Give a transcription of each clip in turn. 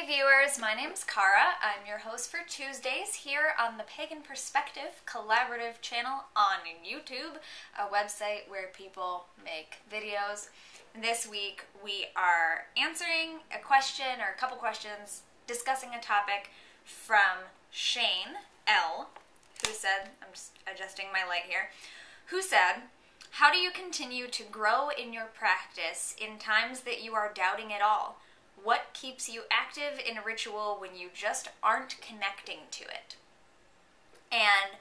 Hey viewers, my name's Cara. I'm your host for Tuesdays here on the Pagan Perspective collaborative channel on YouTube, a website where people make videos. This week we are answering a question or a couple questions, discussing a topic from Shane L, who said, I'm just adjusting my light here, who said, how do you continue to grow in your practice in times that you are doubting it all? What keeps you active in a ritual when you just aren't connecting to it? And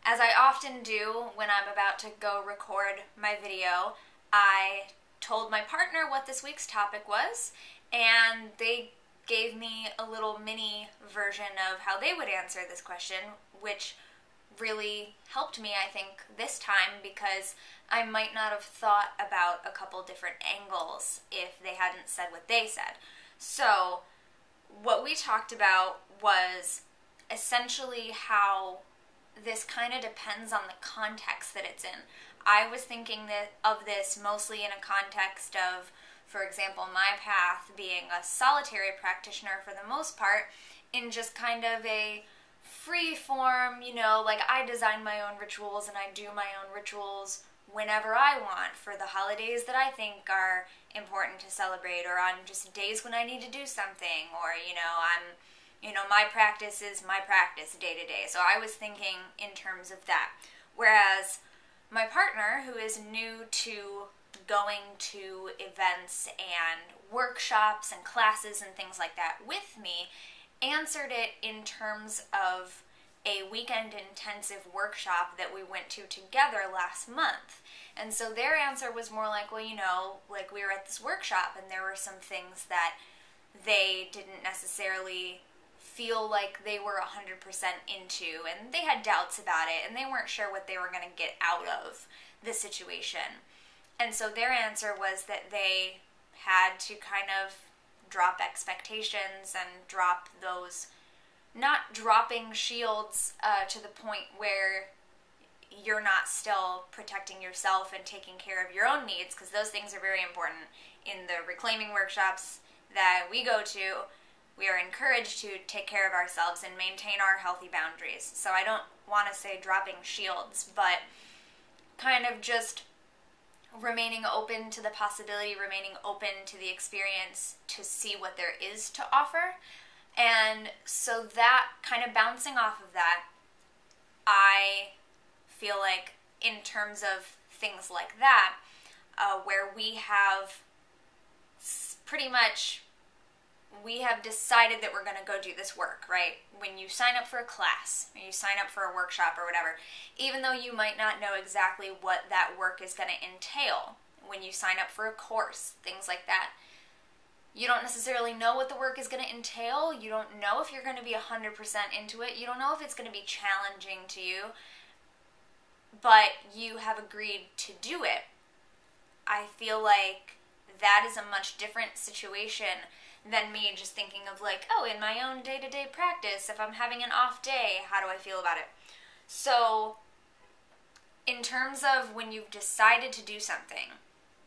as I often do when I'm about to go record my video, I told my partner what this week's topic was, and they gave me a little mini version of how they would answer this question, which really helped me, I think, this time, because I might not have thought about a couple different angles if they hadn't said what they said. So what we talked about was essentially how this kind of depends on the context that it's in. I was thinking of this mostly in a context of, for example, my path being a solitary practitioner for the most part, in just kind of a free form, like I design my own rituals and I do my own rituals whenever I want for the holidays that I think are important to celebrate, or on just days when I need to do something, or my practice is my practice day to day. So I was thinking in terms of that. Whereas my partner, who is new to going to events and workshops and classes and things like that with me, answered it in terms of a weekend intensive workshop that we went to together last month. And so their answer was more like, well, like we were at this workshop and there were some things that they didn't necessarily feel like they were 100% into, and they had doubts about it, and they weren't sure what they were going to get out of the situation. And so their answer was that they had to kind of drop expectations and drop those, not dropping shields to the point where you're not still protecting yourself and taking care of your own needs, because those things are very important. In the reclaiming workshops that we go to, we are encouraged to take care of ourselves and maintain our healthy boundaries. So I don't want to say dropping shields, but kind of just remaining open to the possibility, remaining open to the experience to see what there is to offer. And so that kind of bouncing off of that, I feel like in terms of things like that, where we have pretty much, we have decided that we're going to go do this work, right? When you sign up for a class, or you sign up for a workshop or whatever, even though you might not know exactly what that work is going to entail, when you sign up for a course, things like that, you don't necessarily know what the work is going to entail. You don't know if you're going to be 100% into it. You don't know if it's going to be challenging to you, but you have agreed to do it. I feel like that is a much different situation than me just thinking of like, oh, in my own day-to-day practice, if I'm having an off day, how do I feel about it? So in terms of when you've decided to do something,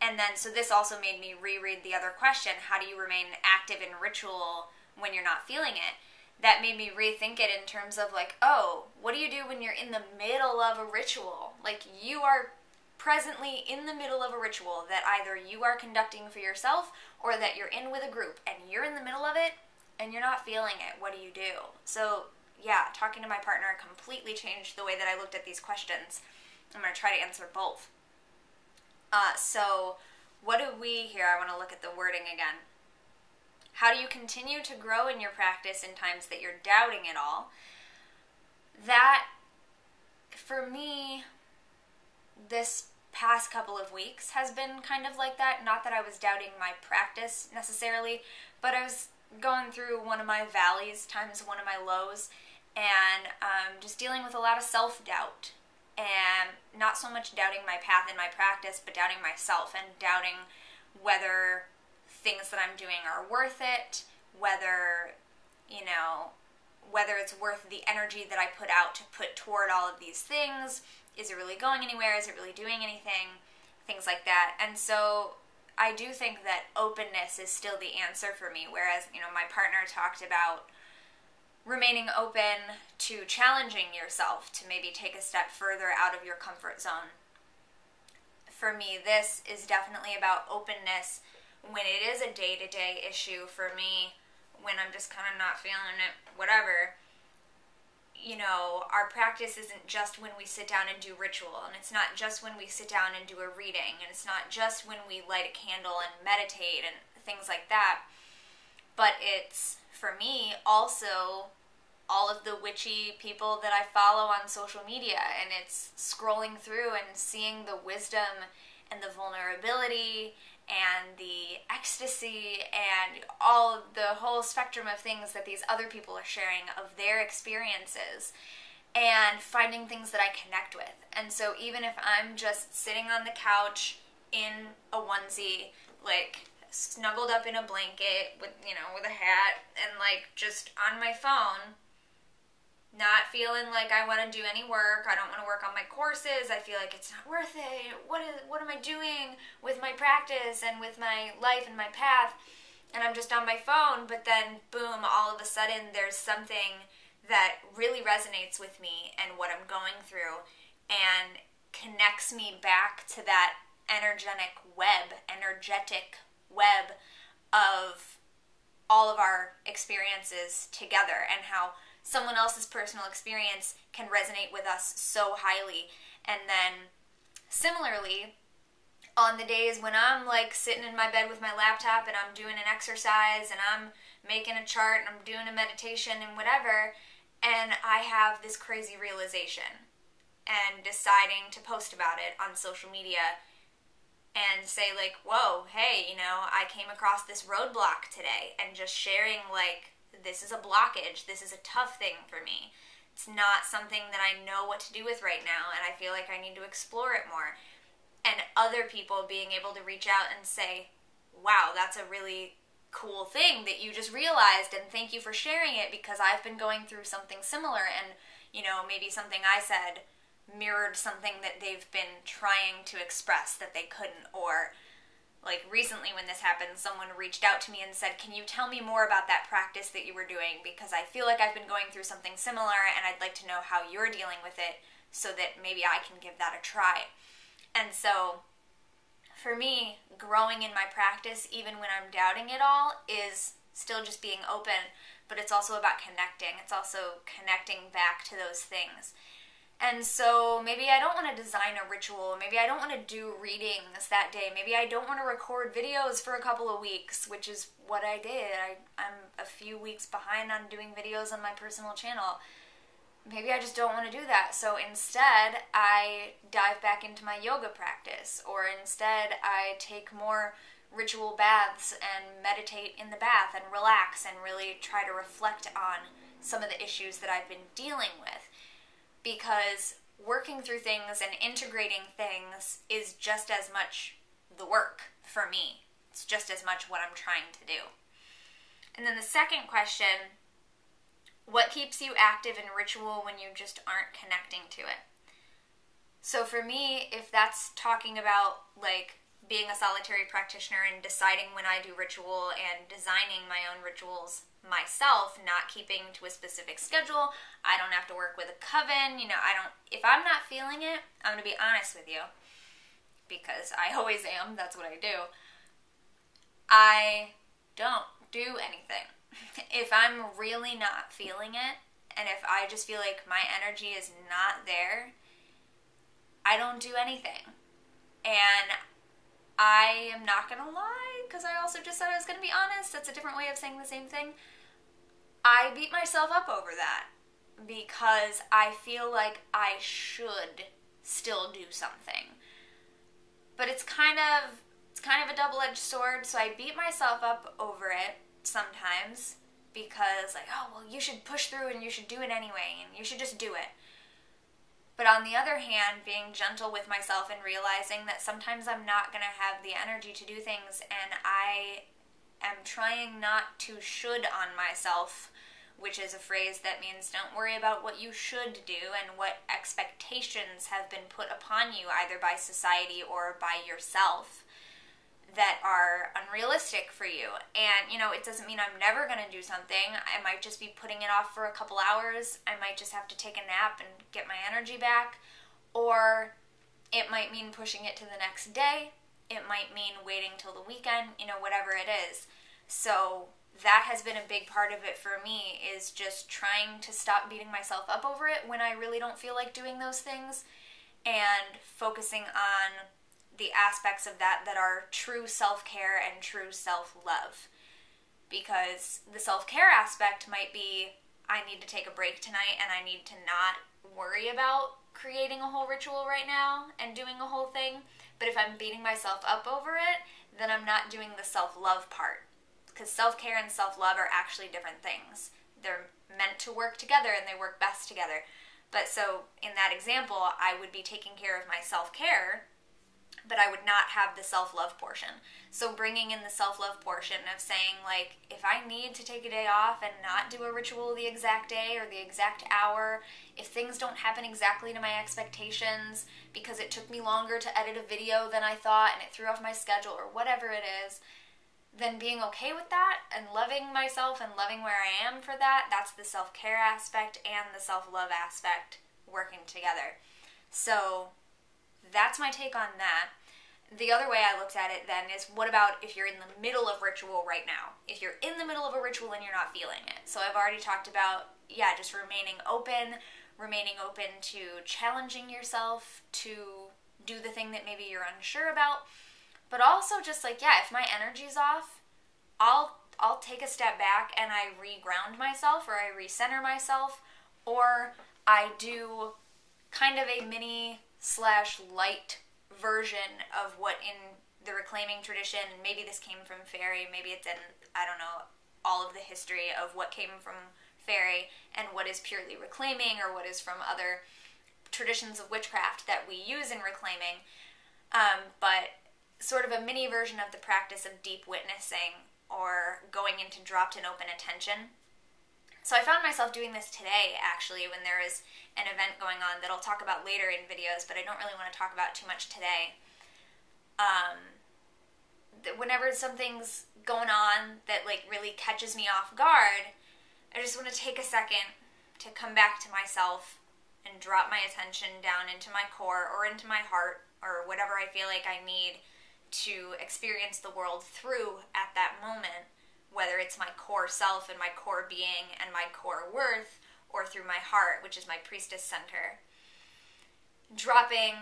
and then, so this also made me reread the other question, how do you remain active in ritual when you're not feeling it? That made me rethink it in terms of like, oh, what do you do when you're in the middle of a ritual? Like you are presently in the middle of a ritual that either you are conducting for yourself or that you're in with a group, and you're in the middle of it and you're not feeling it. What do you do? So yeah, talking to my partner completely changed the way that I looked at these questions. I'm going to try to answer both. So what do we here? I want to look at the wording again. How do you continue to grow in your practice in times that you're doubting it all? That, for me, this past couple of weeks has been kind of like that. Not that I was doubting my practice necessarily, but I was going through one of my valleys times one of my lows, and just dealing with a lot of self-doubt. And not so much doubting my path in my practice, but doubting myself and doubting whether things that I'm doing are worth it, whether it's worth the energy that I put out to put toward all of these things. Is it really going anywhere? Is it really doing anything? Things like that. And so I do think that openness is still the answer for me, whereas, my partner talked about remaining open to challenging yourself to maybe take a step further out of your comfort zone. For me, this is definitely about openness when it is a day-to-day issue for me, when I'm just kind of not feeling it, whatever. Our practice isn't just when we sit down and do ritual, and it's not just when we sit down and do a reading, and it's not just when we light a candle and meditate and things like that, but it's, for me, also all of the witchy people that I follow on social media, and it's scrolling through and seeing the wisdom and the vulnerability and the ecstasy and all of the whole spectrum of things that these other people are sharing of their experiences, and finding things that I connect with. And so even if I'm just sitting on the couch in a onesie, like snuggled up in a blanket with a hat, and just on my phone, not feeling like I want to do any work. I don't want to work on my courses. I feel like it's not worth it. What am I doing with my practice and with my life and my path? And I'm just on my phone, but then boom, all of a sudden there's something that really resonates with me and what I'm going through, and connects me back to that energetic web of all of our experiences together, and how someone else's personal experience can resonate with us so highly. And then similarly, on the days when I'm sitting in my bed with my laptop and I'm doing an exercise and I'm making a chart and I'm doing a meditation and whatever, and I have this crazy realization and deciding to post about it on social media and say whoa, hey, I came across this roadblock today, and just sharing this is a blockage, this is a tough thing for me. It's not something that I know what to do with right now, and I feel like I need to explore it more. And other people being able to reach out and say, wow, that's a really cool thing that you just realized, and thank you for sharing it, because I've been going through something similar, and maybe something I said mirrored something that they've been trying to express that they couldn't. Or recently when this happened, someone reached out to me and said, can you tell me more about that practice that you were doing, because I feel like I've been going through something similar and I'd like to know how you're dealing with it so that maybe I can give that a try. And so for me, growing in my practice, even when I'm doubting it all, is still just being open, but it's also about connecting. It's also connecting back to those things. And so maybe I don't want to design a ritual. Maybe I don't want to do readings that day. Maybe I don't want to record videos for a couple of weeks, which is what I did. I'm a few weeks behind on doing videos on my personal channel. Maybe I just don't want to do that. So instead, I dive back into my yoga practice, or instead I take more ritual baths and meditate in the bath and relax and really try to reflect on some of the issues that I've been dealing with. Because working through things and integrating things is just as much the work for me. It's just as much what I'm trying to do. And then the second question, what keeps you active in ritual when you just aren't connecting to it? So for me, if that's talking about being a solitary practitioner and deciding when I do ritual and designing my own rituals myself, not keeping to a specific schedule, I don't have to work with a coven, if I'm not feeling it, I'm going to be honest with you, because I always am, that's what I do, I don't do anything. If I'm really not feeling it, and if I just feel like my energy is not there, I don't do anything. And I am not going to lie, because I also just said I was going to be honest. That's a different way of saying the same thing. I beat myself up over that because I feel like I should still do something. But it's kind of a double-edged sword, so I beat myself up over it sometimes because oh, well, you should push through and you should do it anyway and you should just do it. But on the other hand, being gentle with myself and realizing that sometimes I'm not going to have the energy to do things, and I am trying not to should on myself, which is a phrase that means don't worry about what you should do and what expectations have been put upon you either by society or by yourself. that are unrealistic for you. And, you know, it doesn't mean I'm never going to do something. I might just be putting it off for a couple hours. I might just have to take a nap and get my energy back. Or it might mean pushing it to the next day. It might mean waiting till the weekend, you know, whatever it is. So that has been a big part of it for me, is just trying to stop beating myself up over it when I really don't feel like doing those things, and focusing on the aspects of that that are true self-care and true self-love. Because the self-care aspect might be, I need to take a break tonight and I need to not worry about creating a whole ritual right now and doing a whole thing. But if I'm beating myself up over it, then I'm not doing the self-love part. Because self-care and self-love are actually different things. They're meant to work together and they work best together. But so in that example, I would be taking care of my self-care, but I would not have the self-love portion. So bringing in the self-love portion of saying, like, if I need to take a day off and not do a ritual the exact day or the exact hour, if things don't happen exactly to my expectations because it took me longer to edit a video than I thought and it threw off my schedule or whatever it is, then being okay with that and loving myself and loving where I am for that, that's the self-care aspect and the self-love aspect working together. So that's my take on that. The other way I looked at it then is, what about if you're in the middle of ritual right now? If you're in the middle of a ritual and you're not feeling it. So I've already talked about, just remaining open to challenging yourself to do the thing that maybe you're unsure about. But also just like, if my energy's off, I'll take a step back and I reground myself, or I recenter myself, or I do kind of a mini/light version of what in the reclaiming tradition, and maybe this came from fairy, maybe it didn't, I don't know, all of the history of what came from fairy and what is purely reclaiming, or what is from other traditions of witchcraft that we use in reclaiming, but sort of a mini version of the practice of deep witnessing, or going into dropped and open attention. So I found myself doing this today, actually, when there is an event going on that I'll talk about later in videos, but I don't really want to talk about too much today. Whenever something's going on that like really catches me off guard, I just want to take a second to come back to myself and drop my attention down into my core or into my heart, or whatever I feel like I need to experience the world through at that moment, whether it's my core self and my core being and my core worth, or through my heart, which is my priestess center. Dropping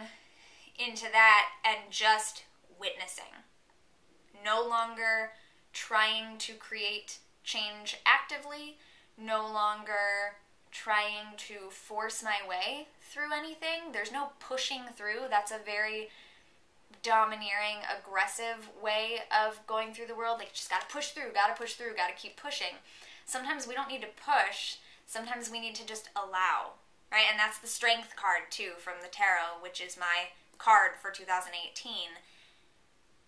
into that and just witnessing. No longer trying to create change actively, no longer trying to force my way through anything. There's no pushing through. That's a very domineering, aggressive way of going through the world. Like, just gotta push through, gotta keep pushing. Sometimes we don't need to push. Sometimes we need to just allow, right? And that's the strength card, too, from the tarot, which is my card for 2018.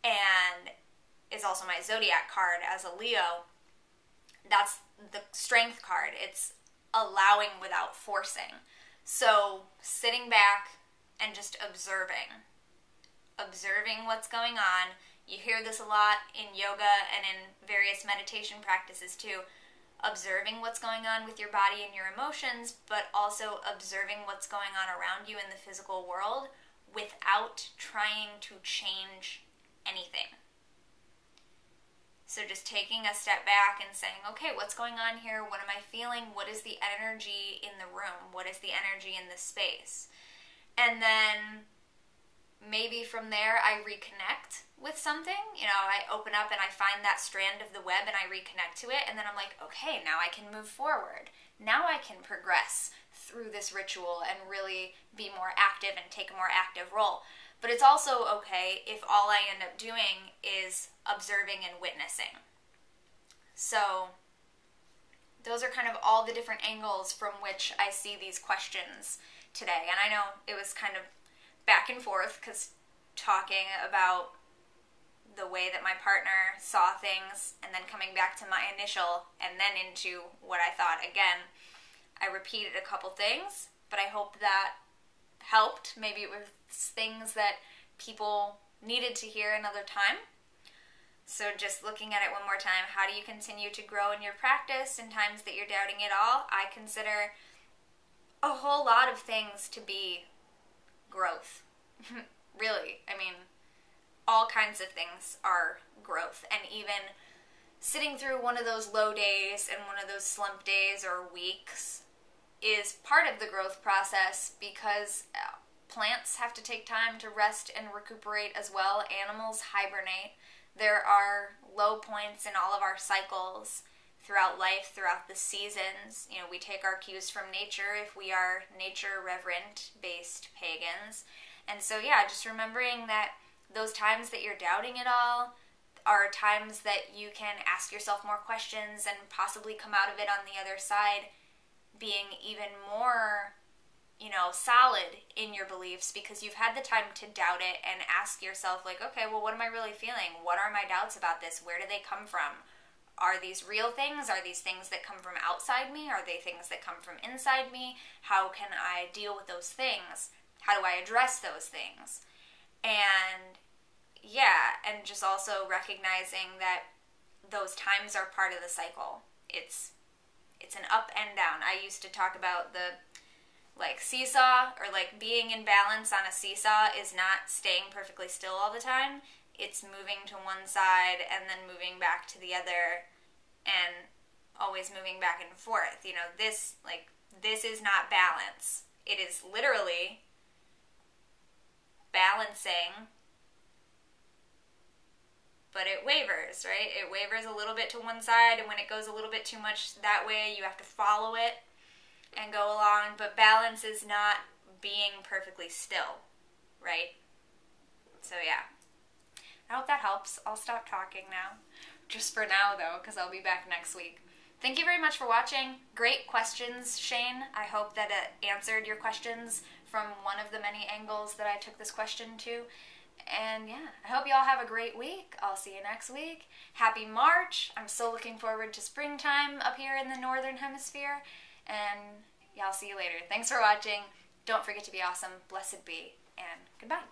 And is also my zodiac card as a Leo. That's the strength card. It's allowing without forcing. So, sitting back and just observing what's going on. You hear this a lot in yoga and in various meditation practices too. Observing what's going on with your body and your emotions, but also observing what's going on around you in the physical world without trying to change anything. So just taking a step back and saying, okay, what's going on here? What am I feeling? What is the energy in the room? What is the energy in the space? And then maybe from there I reconnect with something. I open up and I find that strand of the web and I reconnect to it, and then I'm like, okay, now I can move forward. Now I can progress through this ritual and really be more active and take a more active role. But it's also okay if all I end up doing is observing and witnessing. So those are kind of all the different angles from which I see these questions today. And I know it was kind of back and forth, because talking about the way that my partner saw things and then coming back to my initial and then into what I thought again, I repeated a couple things, but I hope that helped. Maybe it was things that people needed to hear another time. So just looking at it one more time, how do you continue to grow in your practice in times that you're doubting it all? I consider a whole lot of things to be growth. Really, I mean, all kinds of things are growth. And even sitting through one of those low days and one of those slump days or weeks is part of the growth process, because plants have to take time to rest and recuperate as well. Animals hibernate. There are low points in all of our cycles throughout life, throughout the seasons. You know, we take our cues from nature if we are nature reverent based pagans. And so yeah, just remembering that those times that you're doubting it all are times that you can ask yourself more questions and possibly come out of it on the other side being even more, you know, solid in your beliefs, because you've had the time to doubt it and ask yourself, like, okay, well, what am I really feeling? What are my doubts about this? Where do they come from? Are these real things? Are these things that come from outside me? Are they things that come from inside me? How can I deal with those things? How do I address those things? And yeah, and just also recognizing that those times are part of the cycle. It's an up and down. I used to talk about the like seesaw, or like being in balance on a seesaw is not staying perfectly still all the time. It's moving to one side and then moving back to the other and always moving back and forth. You know, this is not balance. It is literally balancing, but it wavers, right? It wavers a little bit to one side, and when it goes a little bit too much that way, you have to follow it and go along. But balance is not being perfectly still, right? So yeah, I hope that helps. I'll stop talking now, just for now though, because I'll be back next week. Thank you very much for watching. Great questions, Shane. I hope that it answered your questions from one of the many angles that I took this question to. And yeah, I hope you all have a great week. I'll see you next week. Happy March. I'm so looking forward to springtime up here in the Northern Hemisphere. And yeah, I'll see you later. Thanks for watching. Don't forget to be awesome. Blessed be. And goodbye.